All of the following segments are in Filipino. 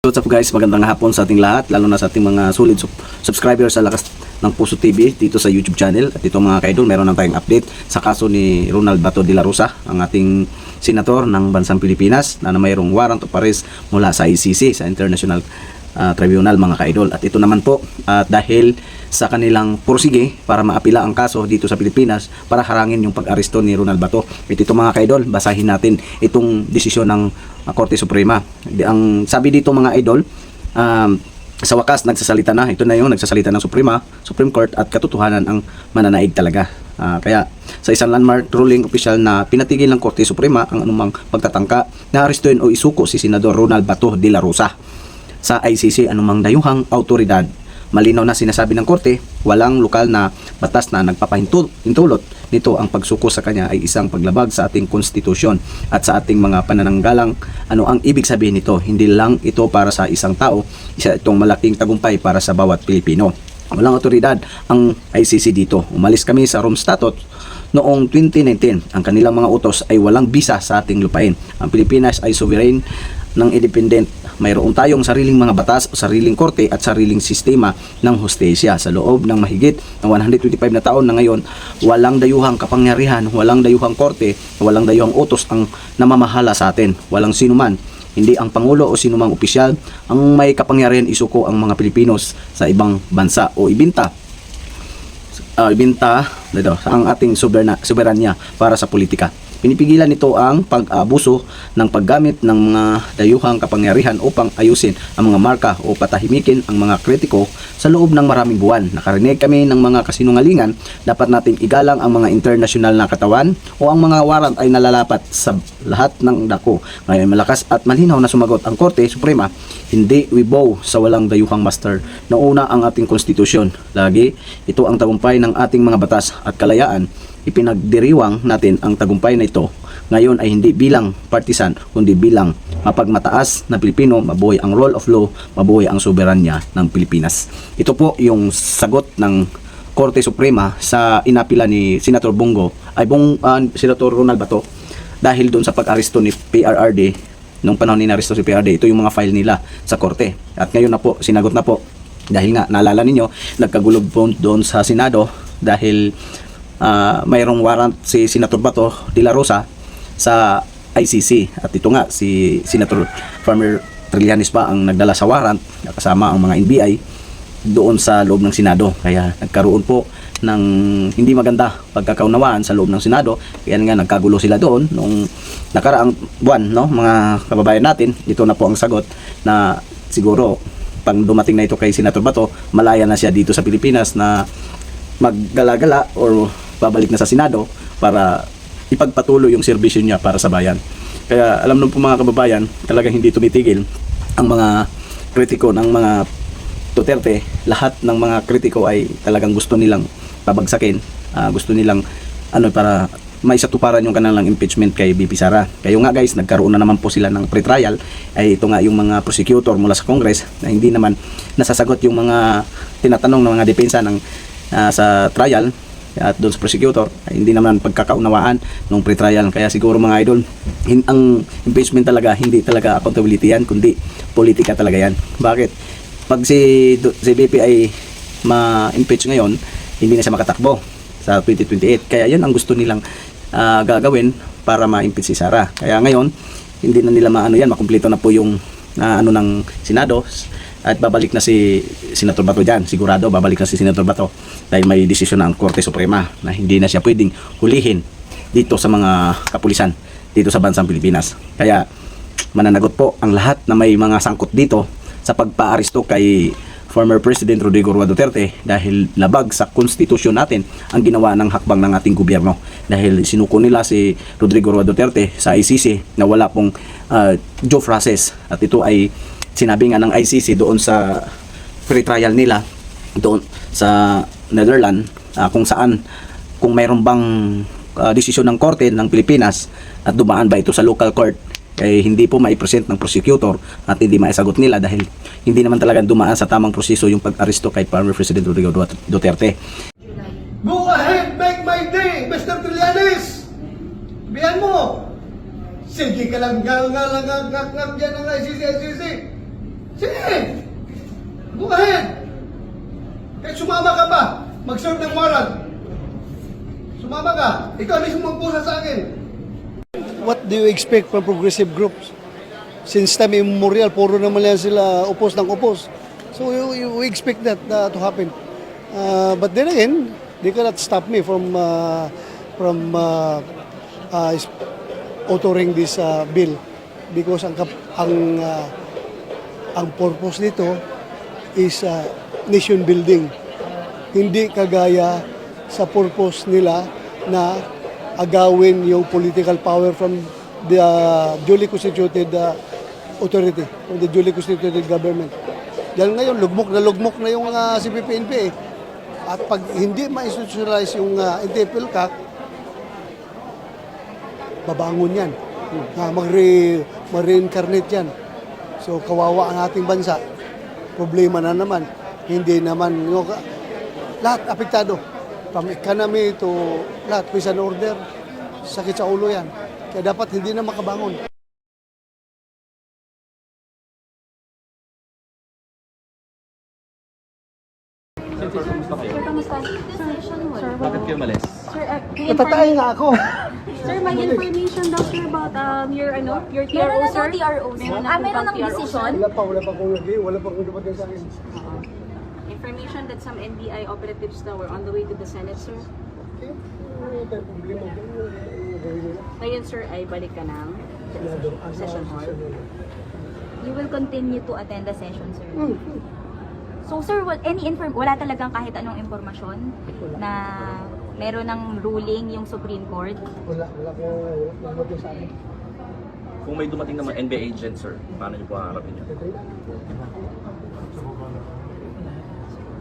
What's up guys, magandang hapon sa ating lahat, lalo na sa ating mga solid subscribers sa Lakas ng Puso TV dito sa YouTube channel. At ito mga ka-idol, meron na tayong update sa kaso ni Ronald Bato de la Rosa, ang ating senator ng bansang Pilipinas na mayroong warrant of arrest mula sa ICC, sa International Tribunal mga ka-idol. At ito naman po, dahil sa kanilang pursige para maapila ang kaso dito sa Pilipinas para harangin yung pag-aresto ni Ronald Bato. Ito mga ka-idol, basahin natin itong desisyon ng Korte Suprema. Ang sabi dito mga idol, sa wakas nagsasalita na, ito na yung nagsasalita ng Supreme Court at katotohanan ang mananaig talaga. Kaya sa isang landmark ruling official na pinatigil ng Korte Suprema ang anumang pagtatangka na arestuin o isuko si Senador Ronald Bato de la Rosa sa ICC anumang dayuhang autoridad. Malinaw na sinasabi ng Korte, walang lokal na batas na nagpapahintulot nito ang pagsuko sa kanya ay isang paglabag sa ating konstitusyon at sa ating mga panananggalang. Ano ang ibig sabihin nito? Hindi lang ito para sa isang tao, isa itong malaking tagumpay para sa bawat Pilipino. Walang otoridad ang ICC dito. Umalis kami sa Rome Statute noong 2019. Ang kanilang mga utos ay walang bisa sa ating lupain. Ang Pilipinas ay sovereign ng independent. Mayroon tayong sariling mga batas o sariling korte at sariling sistema ng hustisya. Sa loob ng mahigit ng 125 na taon na ngayon, walang dayuhang kapangyarihan, walang dayuhang korte, walang dayuhang utos ang namamahala sa atin. Walang sinuman, hindi ang Pangulo o sinumang opisyal ang may kapangyarihan isuko ang mga Pilipinos sa ibang bansa o ibinta ang ating soberanya para sa politika. Pinipigilan nito ang pag-abuso ng paggamit ng mga dayuhang kapangyarihan upang ayusin ang mga marka o patahimikin ang mga kritiko sa loob ng maraming buwan. Nakarinig kami ng mga kasinungalingan, dapat nating igalang ang mga internasyonal na katawan o ang mga warrant ay nalalapat sa lahat ng dako. Ngayon malakas at malinaw na sumagot ang Korte Suprema, hindi wibow sa walang dayuhang master. Nauna ang ating konstitusyon. Lagi ito ang tagumpay ng ating mga batas at kalayaan. Ipinagdiriwang natin ang tagumpay na ito ngayon ay hindi bilang partisan kundi bilang mapagmataas na Pilipino. Mabuhay ang rule of law, mabuhay ang soberanya ng Pilipinas. Ito po yung sagot ng Korte Suprema sa inapila ni Senator Senator Ronald Bato dahil doon sa pag-aresto ni PRRD. Nung panahon ni aresto si PRRD, ito yung mga file nila sa Korte. At ngayon na po, sinagot na po. Dahil nga, naalala ninyo, nagkagulog po doon sa Senado dahil mayroong warrant si Senator Bato de la Rosa sa ICC. At ito nga, si Senator Farmer Trillanes pa ang nagdala sa warrant kasama ang mga NBI doon sa loob ng Senado. Kaya nagkaroon po ng hindi maganda pagkakaunawaan sa loob ng Senado. Kaya nga nagkagulo sila doon noong nakaraang buwan, no, mga kababayan natin. Ito na po ang sagot na siguro pang dumating na ito kay Senator Bato, malaya na siya dito sa Pilipinas na maggala-gala or babalik na sa Senado para ipagpatuloy yung serbisyo niya para sa bayan. Kaya alam nyo po mga kababayan, talagang hindi tumitigil ang mga kritiko ng mga Duterte. Lahat ng mga kritiko ay talagang gusto nilang babagsakin, gusto nilang para maisatuparan yung kanilang impeachment kay BP Sara. Kaya nga guys, nagkaroon na naman po sila ng pre-trial. Ay ito nga yung mga prosecutor mula sa Congress na hindi naman nasasagot yung mga tinatanong ng mga depensa ng sa trial at doon sa prosecutor ay hindi naman pagkakaunawaan nung pre-trial. Kaya siguro mga idol, ang impeachment talaga hindi talaga accountability yan kundi politika talaga yan. Bakit? Pag si BP ay ma-impeach ngayon, hindi na siya makatakbo sa 2028. Kaya yun ang gusto nilang gagawin para ma-impeach si Sara. Kaya ngayon hindi na nila makumpleto na po yung ng Senado at babalik na si Senator Bato dyan. Sigurado babalik na si Senator Bato dahil may desisyon na ang Korte Suprema na hindi na siya pwedeng hulihin dito sa mga kapulisan dito sa bansang Pilipinas. Kaya mananagot po ang lahat na may mga sangkot dito sa pagpa-aresto kay former President Rodrigo Roa Duterte dahil labag sa konstitusyon natin ang ginawa ng hakbang ng ating gobyerno. Dahil sinuko nila si Rodrigo Roa Duterte sa ICC na wala pong due process. At ito ay sinabi nga ng ICC doon sa pre-trial nila doon sa Netherlands, kung mayroon bang desisyon ng Korte ng Pilipinas at dumaan ba ito sa local court, ay hindi po maipresent ng prosecutor at hindi maisagot nila dahil hindi naman talaga dumaan sa tamang proseso yung pag-aresto kay former President Rodrigo Duterte. Go ahead, make my day, Mr. Trillanes! Bihan mo! Sige ka lang, ngap dyan ng ICC. Sige! Go ahead! Kahit sumama ka pa, mag-serve ng warrant. Sumama ka, ikaw mismo magpusa sa akin. What do you expect from progressive groups? Since time immemorial, puro naman yan sila upos ng upos. So we expect that to happen. But then again, they cannot stop me from authoring this bill because ang purpose nito is nation building. Hindi kagaya sa purpose nila na agawin yung political power from the duly constituted authority, from the duly constituted government. Dahil ngayon, lugmok na yung CPP-NP eh. At pag hindi ma-institutionalize yung NTFL-CAC, babangon yan. Mag-reincarnate yan. So, kawawa ang ating bansa. Problema na naman. Hindi naman, lahat apektado. From economy to lahat, peace and order, sakit sa ulo yan. Kaya dapat hindi na makabangon. Sir, kamusta? Sir, Bakit kayo malis? Sir, Natatay nga ako. Sir, may information daw sir about your TRO, sir. TRO, sir. Meron ng decision. Wala pa akong dumating sa akin. Information that some NBI operatives now were on the way to the Senate, sir. Okay? Ano yung problema? Ngayon, sir, ay balik ka ng session hall. You will continue to attend the session, sir. So, sir, wala talagang kahit anong impormasyon na meron ng ruling yung Supreme Court? Wala akong dumating sa akin. Kung may dumating naman NBA agent, sir, paano niyo po haharapin yun?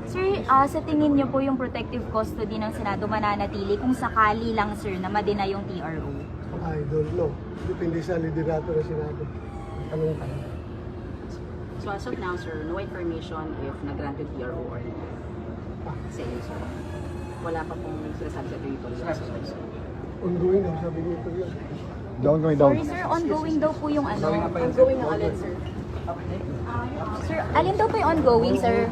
Sir, sa tingin niyo po yung protective custody ng Senado mananatili kung sakali lang, sir, na madena yung TRO? I don't know. Depende sa liderato ng Senado. Tanong. So as of now, sir, no information if na-granted TRO or not. Sa inyo, sir. Wala pa pong sinasabi sa territory. Ongoing daw, sabi niyo ito yun. Sorry, sir, ongoing daw po yung ano. Ongoing na alin, sir. Sir, alin daw po yung ongoing, sir?